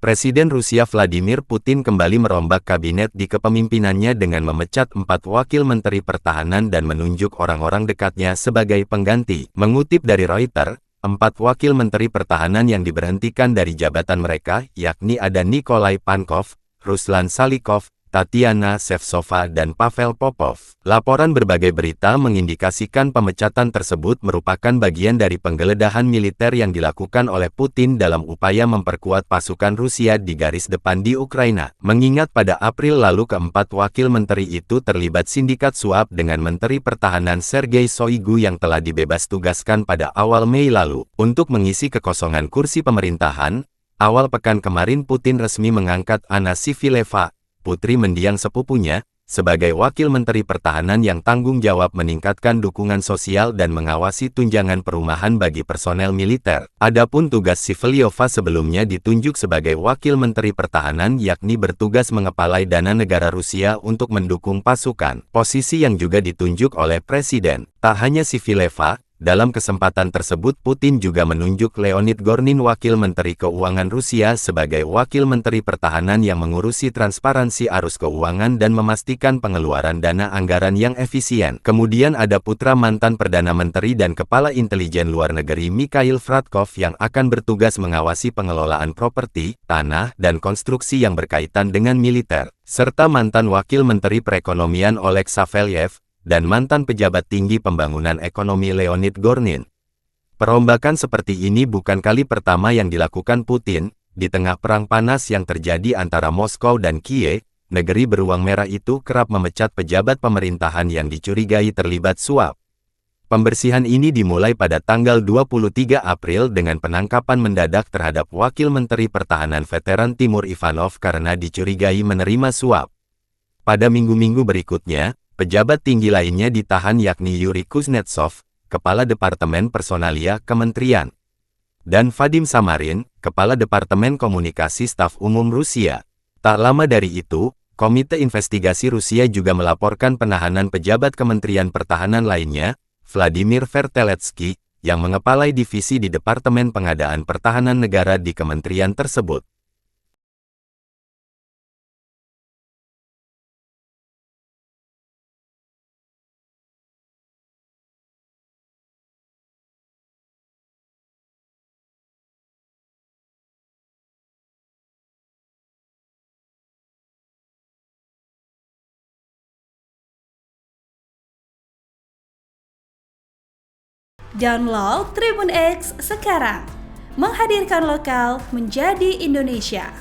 Presiden Rusia Vladimir Putin kembali merombak kabinet di kepemimpinannya dengan memecat 4 wakil menteri pertahanan dan menunjuk orang-orang dekatnya sebagai pengganti. Mengutip dari Reuters, 4 wakil menteri pertahanan yang diberhentikan dari jabatan mereka, yakni ada Nikolai Pankov, Ruslan Salikov, Tatiana Shevtsova dan Pavel Popov. Laporan berbagai berita mengindikasikan pemecatan tersebut merupakan bagian dari penggeledahan militer yang dilakukan oleh Putin dalam upaya memperkuat pasukan Rusia di garis depan di Ukraina. Mengingat pada April lalu keempat wakil menteri itu terlibat sindikat suap dengan Menteri Pertahanan Sergei Shoigu yang telah dibebas tugaskan pada awal Mei lalu. Untuk mengisi kekosongan kursi pemerintahan, awal pekan kemarin Putin resmi mengangkat Anna Sivileva, putri mendiang sepupunya, sebagai wakil menteri pertahanan yang tanggung jawab meningkatkan dukungan sosial dan mengawasi tunjangan perumahan bagi personel militer. Adapun tugas Siviliova sebelumnya ditunjuk sebagai wakil menteri pertahanan yakni bertugas mengepalai dana negara Rusia untuk mendukung pasukan. Posisi yang juga ditunjuk oleh Presiden. Tak hanya Sivileva, dalam kesempatan tersebut Putin juga menunjuk Leonid Gornin wakil menteri keuangan Rusia sebagai wakil menteri pertahanan yang mengurusi transparansi arus keuangan dan memastikan pengeluaran dana anggaran yang efisien. Kemudian ada putra mantan Perdana Menteri dan Kepala Intelijen Luar Negeri Mikhail Fradkov yang akan bertugas mengawasi pengelolaan properti, tanah, dan konstruksi yang berkaitan dengan militer, serta mantan Wakil Menteri Perekonomian Oleg Savelyev, dan mantan pejabat tinggi pembangunan ekonomi Leonid Gornin. Perombakan seperti ini bukan kali pertama yang dilakukan Putin, di tengah perang panas yang terjadi antara Moskow dan Kiev, negeri beruang merah itu kerap memecat pejabat pemerintahan yang dicurigai terlibat suap. Pembersihan ini dimulai pada tanggal 23 April dengan penangkapan mendadak terhadap Wakil Menteri Pertahanan veteran Timur Ivanov karena dicurigai menerima suap. Pada minggu-minggu berikutnya, pejabat tinggi lainnya ditahan yakni Yuri Kuznetsov, Kepala Departemen Personalia Kementerian, dan Vadim Samarin, Kepala Departemen Komunikasi Staf Umum Rusia. Tak lama dari itu, Komite Investigasi Rusia juga melaporkan penahanan pejabat Kementerian Pertahanan lainnya, Vladimir Verteletsky, yang mengepalai divisi di Departemen Pengadaan Pertahanan Negara di kementerian tersebut. Download Tribun X sekarang, menghadirkan lokal menjadi Indonesia.